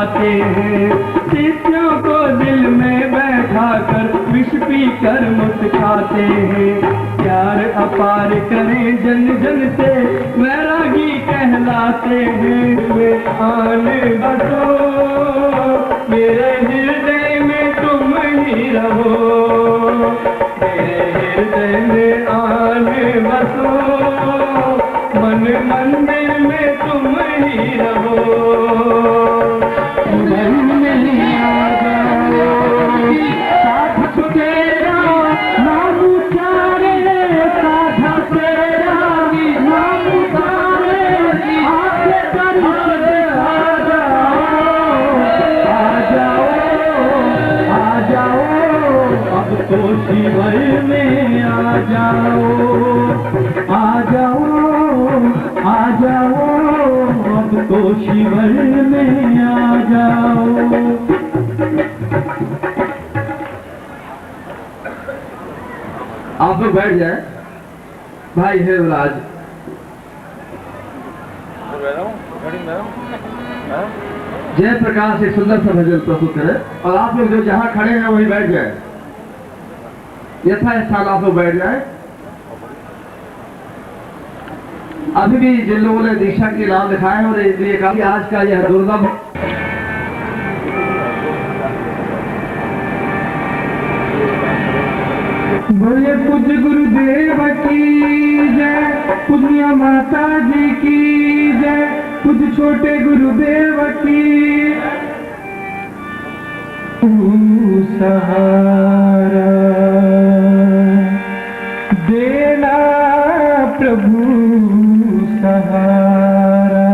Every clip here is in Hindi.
गाते हैं। शिष्यों को दिल में बैठा कर विष पी कर मुस्काते हैं। प्यार अपार करें जन जन से वैरागी कहलाते हैं। वे आन बसो मेरे हृदय में तुम ही रहो, मेरे हृदय में आन बसो, मन मंदिर में तुम ही रहो। मन में आ जाओ साथ तेरा नाम उचारे, साधा तेरा नाम उचारे, आके दर्शन आ जाओ, आ जाओ, आ जाओ, अब तो शिवर में आ जाओ, आ जाओ, आ जाओ, अब तो शिवर में आ जाओ। आप लोग बैठ जाए। भाई है राज जय प्रकाश एक सुंदर सा भजन प्रस्तुत करे और आप लोग जो जहां खड़े हैं वहीं बैठ जाए। यथा स्थान आप लोग बैठ जाए। अभी भी जिन लोगों ने दीक्षा के नाम लिखाए हैं और इसलिए कहा कि आज का यह दुर्लभ बोले पूज्य गुरुदेव की जय, पूज्य माता जी की जय, पूज्य छोटे गुरुदेव की। तू सहारा देना प्रभु सहारा,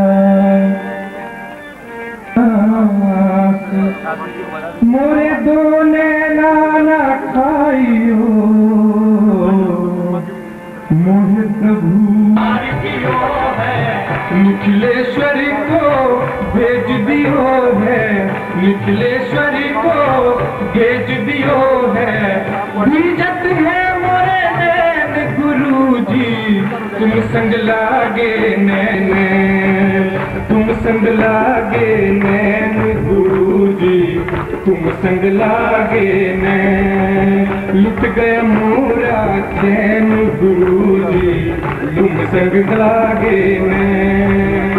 मोरे दो नैना ना खाइयो, मोहे प्रभु मिथिलेश्वरी को भेज दियो है, मिथिलेश्वरी को भेज दियो है। भीजत है मोरे नैन गुरु जी, तुम संग लागे नैन, तुम संग लागे नैन गुरु जी, तुम संग लागे नैन। लुट गया मोरा चैन गुरु जी, तुम संग लागे नैन,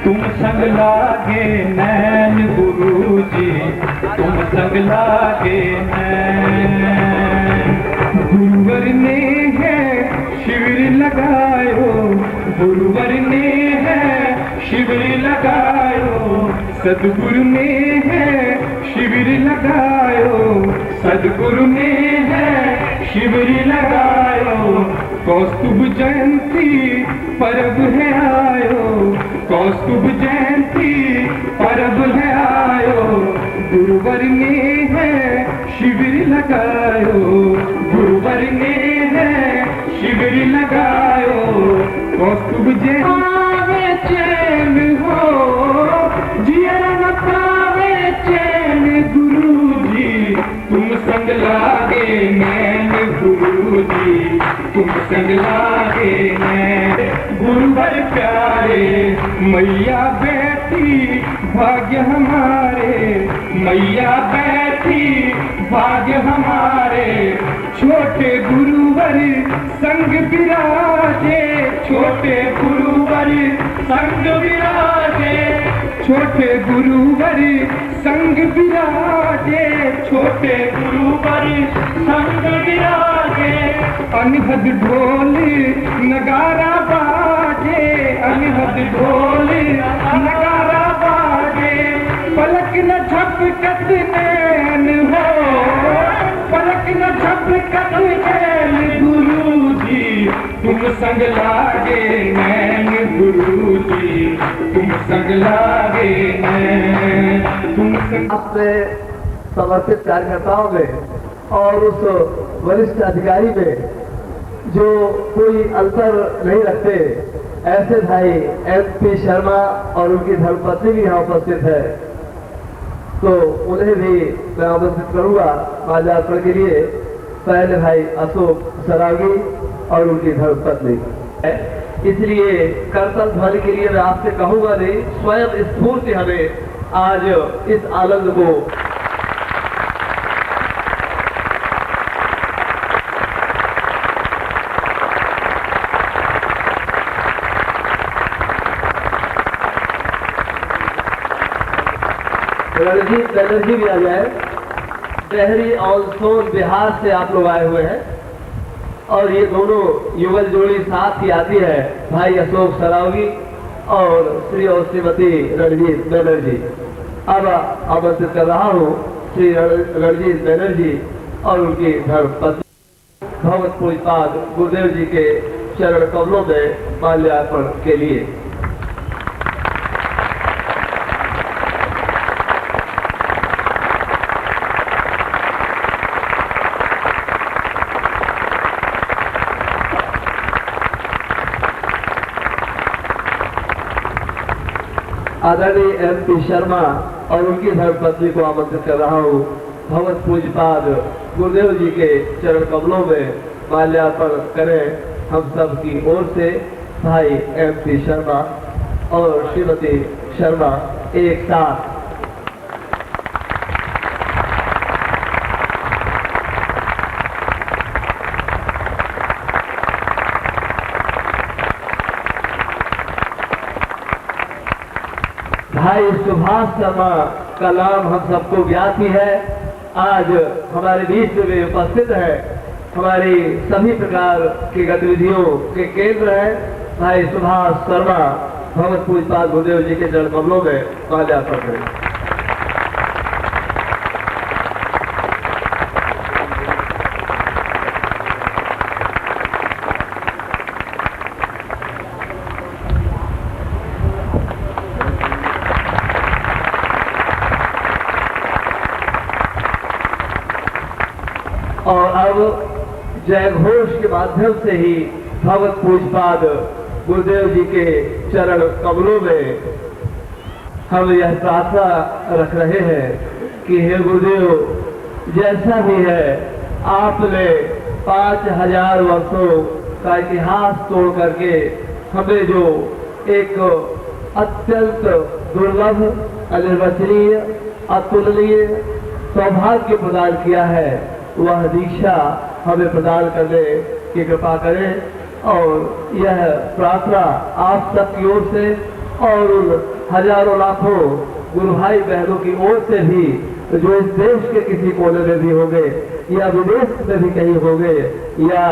तुम संग लागे नैन गुरु जी, तुम संग लागे नैन। गुरुवर ने है शिविर लगायो, गुरुवर ने है शिविर लगायो, सदगुरु ने है शिविर लगायो, सदगुरु ने है शिविर लगायो। कौस्तुभ जयंती परब है आयो, कौस्तुभ जयंती परब है आयो। गुरुवर ने है शिविर लगायो, गुरुवर ने है शिविर लगायो। कौस्तुभ जयंती चैन हो जिया न पावे चैन गुरु जी, तुम संग लागे नैन गुरु जी, तुम संग लागे नैन। गुरुवर प्यारे मैया बैठी भाग्य हमारे, मैया बैठी भाग्य हमारे। छोटे गुरुवर संग विराजे, छोटे गुरुवर संग विराजे, छोटे गुरुवर संग विराजे, छोटे गुरुवर संग विराजे। अनहद ढोल नगारा बाजे, अनहद ढोल नगारा बाजे। पलक न झपकत नैन हो, पलक न झपकत नैन गुरु जी, तुम संग लागे नैन गुरु जी, तुम संग लागे नैन, तुम संग। आपसे समर्पित कार्यकर्ताओं में और उस वरिष्ठ अधिकारी में जो कोई अंतर नहीं रखते, ऐसे भाई MP शर्मा और उनकी धर्मपत्नी भी यहाँ उपस्थित है, तो उन्हें भी मैं आमंत्रित करूंगा माल्यार्पण के लिए। पहले भाई अशोक सरागी और उनकी धर्मपत्नी। इसलिए कर्तव्य ध्वनि के लिए मैं आपसे कहूंगा नहीं, स्वयं स्फूर्ति हमें आज इस आनंद को रणजीत बनर्जी भी आ जाए। डेहरी और सोन बिहार से आप लोग आए हुए हैं और ये दोनों युगल जोड़ी साथ ही आती है, भाई अशोक सरावगी और श्री और श्रीमती रणजीत बनर्जी। अब आमंत्रित कर रहा हूँ श्री रणजीत बनर्जी और उनकी धर्मपत्नी भगवत पूज्यपाद गुरुदेव जी के चरण कमलों में माल्यार्पण के लिए। आदरणीय MP शर्मा और उनकी धर्मपत्नी को आमंत्रित कर रहा हूँ भगवत पूज्यपाद गुरुदेव जी के चरण कमलों में माल्यार्पण करें हम सब की ओर से। भाई MP शर्मा और श्रीमती शर्मा एक साथ। भाई सुभाष शर्मा का नाम हम सबको ज्ञात ही है, आज हमारे बीच में उपस्थित है, हमारी सभी प्रकार की गतिविधियों के केंद्र है। भाई सुभाष शर्मा भगवत पूज्यपाद गुरुदेव जी के चरण कमलों में माल्यार्पण करें। और अब जय घोष के माध्यम से ही भगवत पूज्यपाद गुरुदेव जी के चरण कमलों में हम यह प्रार्थना रख रहे हैं कि हे गुरुदेव, जैसा भी है आपने 5000 वर्षों का इतिहास तोड़ करके हमें जो एक अत्यंत दुर्लभ, अनिर्वचनीय, अतुलनीय सौभाग्य प्रदान किया है, वह दीक्षा हमें प्रदान करने की कृपा करें। और यह प्रार्थना आप सबकी ओर से और उन हजारों लाखों गुरु भाई बहनों की ओर से भी जो इस देश के किसी कोने में भी होंगे या विदेश में भी कहीं होंगे या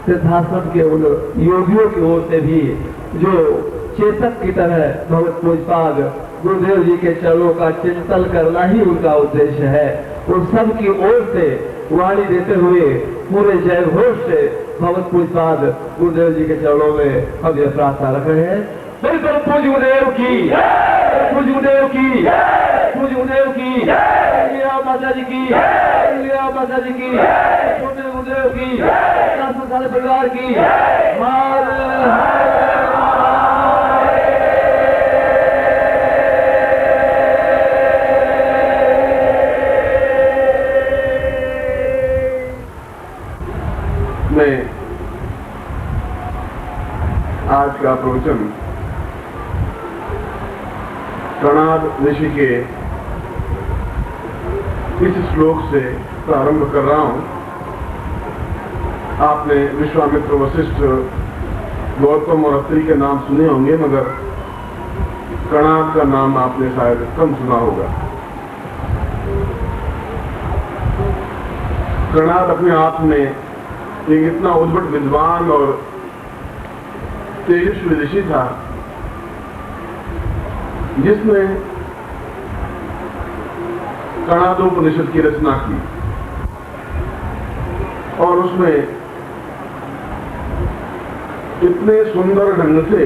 सिद्धाश्रम के उन योगियों की ओर से भी जो चेतक की तरह भगवत पूज्यपाद गुरुदेव जी के चरणों का चिंतन करना ही उनका उद्देश्य है, उन सब की ओर से वाणी देते हुए पूरे जय घोष से भगवत पूज्यपाद गुरुदेव जी के चरणों में हम यह प्रार्थना रख रहे हैं। बिल्कुल पूज्य गुरुदेव की, पूज्य गुरुदेव की, पूज्य गुरुदेव की, माता जी की, माता जी की, पूज्य गुरुदेव की, सारे परिवार की। मैं आज का प्रवचन कणाद ऋषि के इस श्लोक से प्रारंभ कर रहा हूं। आपने विश्वामित्र, वशिष्ठ, गौतम और अत्रि के नाम सुने होंगे, मगर कणाद का नाम आपने शायद कम सुना होगा। कणाद अपने आप में एक इतना उद्भट विद्वान और तेजस्वी ऋषि था जिसने कणादोपनिषद की रचना की और उसमें इतने सुंदर ढंग से,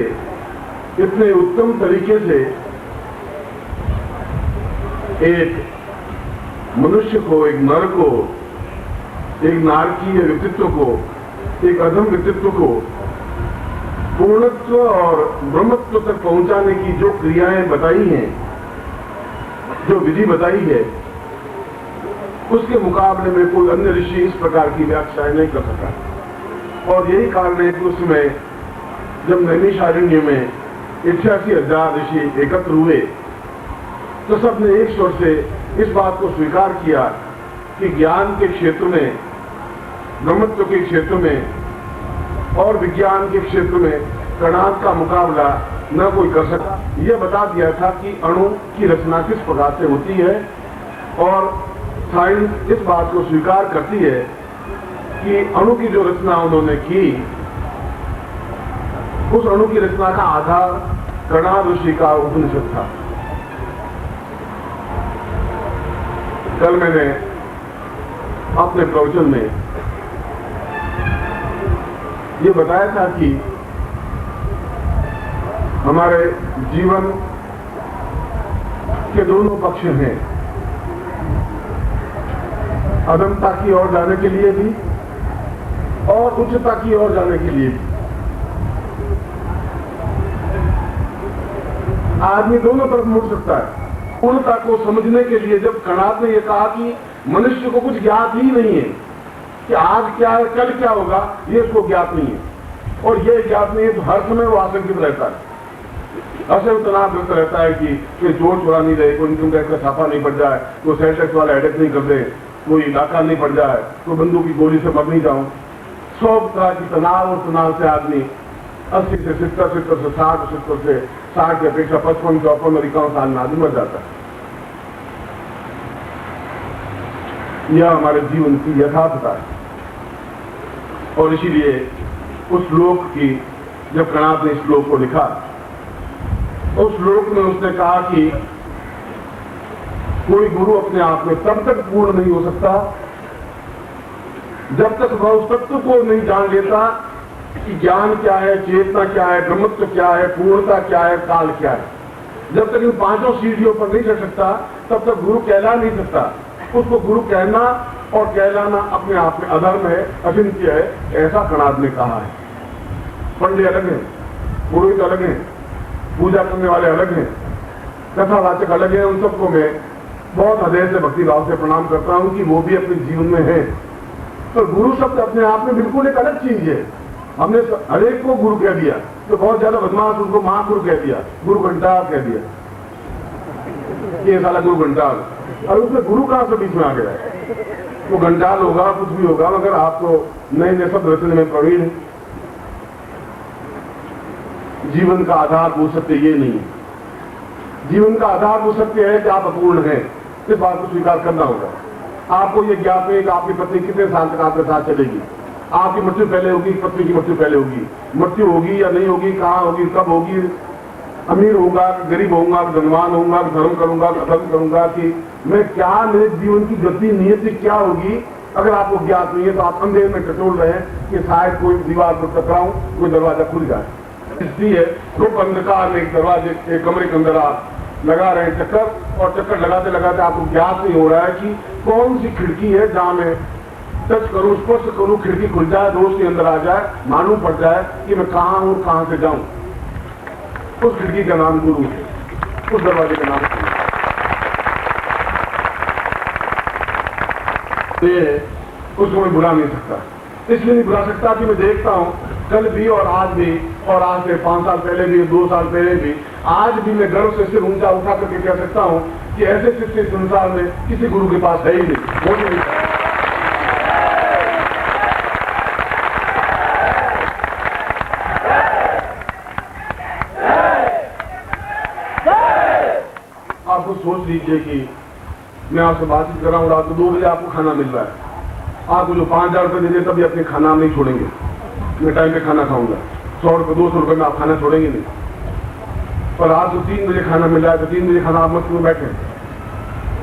इतने उत्तम तरीके से एक मनुष्य को, एक नर को, एक नारकीय व्यक्तित्व को, एक अधम व्यक्तित्व को पूर्णत्व और ब्रह्मत्व तक पहुंचाने की जो क्रियाएं बताई हैं, जो विधि बताई है, उसके मुकाबले में कोई अन्य ऋषि इस प्रकार की व्याख्याएं नहीं कर सका। और यही कारण है कि उस समय जब नैमिषारण्य में 88,000 ऋषि एकत्र हुए तो सबने एक स्वर से इस बात को स्वीकार किया कि ज्ञान के क्षेत्र में, ब्रह्मत्व के क्षेत्र में और विज्ञान के क्षेत्र में कणाद का मुकाबला न कोई कर सकता। यह बता दिया था कि अणु की रचना किस प्रकार से होती है, और साइंस इस बात को स्वीकार करती है कि अणु की जो रचना उन्होंने की, उस अणु की रचना का आधार कणाद ऋषि का उपनिषद था। कल मैंने अपने प्रवचन में ये बताया था कि हमारे जीवन के दोनों पक्ष हैं, अधमता की ओर जाने के लिए भी और उच्चता की ओर जाने के लिए भी। आदमी दोनों तरफ मुड़ सकता है। पूर्णता को समझने के लिए जब कणाद ने यह कहा कि मनुष्य को कुछ ज्ञात ही नहीं है कि आज क्या है, कल क्या होगा, ये उसको ज्ञात नहीं है, और ये ज्ञात नहीं है तो हर समय वो आशंकित रहता है, असर तनाव रहता है कि कोई चोर चुरा नहीं रहे, कोई इनकम टैक्स का छापा नहीं पड़ जाए, कोई सेल टैक्स वाला अटैक नहीं कर दे, कोई इलाका नहीं पड़ जाए, कोई बंदूक की गोली से मर नहीं जाऊं। 100 तरह की तनाव और तनाव से आदमी 80 से 70 से 60 से 60 की अपेक्षा 55, 54 और 51 साल में आदमी मर जाता है। यह हमारे जीवन की यथार्थता है, और इसीलिए उस श्लोक की, जब कणाद ने इस श्लोक को लिखा, उस श्लोक में उसने कहा कि कोई गुरु अपने आप में तब तक पूर्ण नहीं हो सकता जब तक वह उस तत्व को नहीं जान लेता कि ज्ञान क्या है, चेतना क्या है, ब्रह्मत्व क्या है, पूर्णता क्या है, काल क्या है। जब तक इन 5 सीढ़ियों पर नहीं चढ़ सकता तब तक गुरु कहला नहीं सकता। उसको गुरु कहना और कहलाना अपने आप में अधर्म है, अचिंत्य है, ऐसा कणाद ने कहा है। पंडित अलग हैं, पुरोहित अलग हैं, पूजा करने वाले अलग हैं, कथावाचक अलग हैं। उन सबको मैं बहुत हृदय से भक्ति भाव से प्रणाम करता हूं कि वो भी अपने जीवन में है। तो गुरु शब्द अपने आप में बिल्कुल एक अलग चीज है। हमने हरेक को गुरु कह दिया, तो बहुत ज्यादा बदमाश उनको महागुरु कह दिया, गुरु घंटाल कह दिया, ये साला गुरु घंटाल। और उसमें गुरु कहां से बीच में आ गया है? वो घंटाल होगा, कुछ भी होगा, मगर आप तो नए नए शब्द रचने में प्रवीण है। जीवन का आधारभूत सत्य ये नहीं है। जीवन का आधारभूत सत्य है कि आप अपूर्ण हैं, इस बात को स्वीकार करना होगा। आपको ये ज्ञात है कि आपकी पत्नी कितने साल तक आपके साथ चलेगी, आपकी मृत्यु पहले होगी, पत्नी की मृत्यु पहले होगी, मृत्यु होगी या नहीं होगी, कहाँ होगी, कब होगी, अमीर होऊंगा, गरीब होऊंगा, धनवान होऊंगा, धर्म करूंगा, अधर्म करूंगा, कि मैं क्या, मेरे जीवन की गति नियति क्या होगी, अगर आपको ज्ञात नहीं है तो आप अंधेरे में टटोल रहे हैं कि शायद कोई दीवार पर टकराऊं, कोई दरवाजा खुल जाए। इसलिए रूप अंधकार में एक दरवाजे, एक कमरे के अंदर आप लगा रहे हैं चक्कर, और चक्कर लगाते लगाते आपको ज्ञात नहीं हो रहा है कि कौन सी खिड़की है जहां मैं टच करूं, स्पर्श करूं, खिड़की खुल जाए, रोशनी अंदर आ जाए, मालूम पड़ जाए कि मैं कहां हूं, कहां से जाऊं। उस खिड़की का नाम गुरु है, उस दरवाजे का नाम उसको मैं बुला नहीं सकता। इसलिए नहीं बुला सकता कि मैं देखता हूं कल भी और आज भी, और आज से 5 साल पहले भी, 2 साल पहले भी, आज भी मैं गर्व से सिर ऊंचा उठा करके कह सकता हूं कि ऐसे शिष्य संसार में किसी गुरु के पास है ही नहीं, वो नहीं। आपको सोच लीजिए कि मैं आपसे बातचीत कर रहा हूं, रात को 2 बजे आपको खाना मिल रहा है, आपको जो 5,000 रुपये दे तभी अपने खाना नहीं छोड़ेंगे, मैं टाइम पे खाना खाऊंगा। 100 रुपये 200 रुपये में आप खाना छोड़ेंगे नहीं। पर रात को 3 बजे खाना मिल रहा है तो 3 बजे खाना आप मत क्यों बैठे?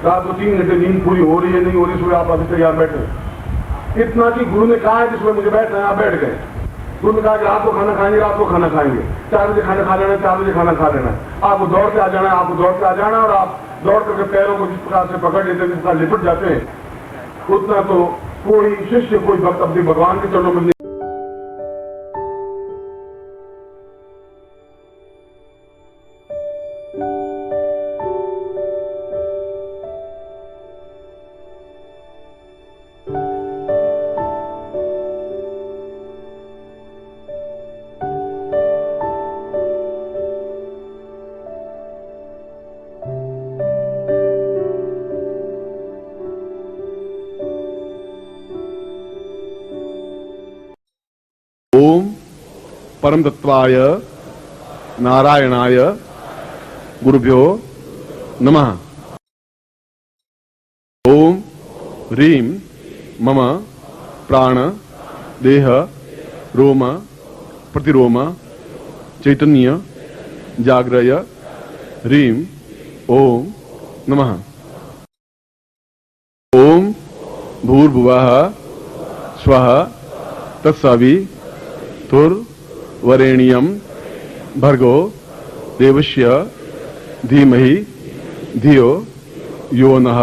रात को 3 घंटे नींद पूरी हो रही है, नहीं हो रही, सुबह आप अभी तैयार बैठे। इतना कि गुरु ने कहा है कि सुबह मुझे बैठना है, आप बैठ गए। गुरु ने कहा कि रात को खाना खाएंगे, रात को खाना खाएंगे, 4 बजे खाना खा लेना, 4 बजे खाना खा लेना है। आपको दौड़ के आ जाना है, आपको दौड़ के आ जाना है, और आप दौड़ करके पैरों को जिस प्रकार से पकड़ लेते हैं, जिस प्रकार लिपट जाते हैं, उतना तो कोई शिष्य, कोई भक्त अपने भगवान के चरणों में ओम परम तत्वाय नारायणाय गुरुभ्यो नमः। ओम ह्रीं मम प्राण देह रोम प्रतिरोम चैतन्य जाग्रय ह्रीं ओम नमः। ओम भूर्भुवः स्वः तत्सवितुर्वरेण्यं भर्गो देवस्य धीमहि धियो यो नः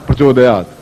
प्रचोदयात्।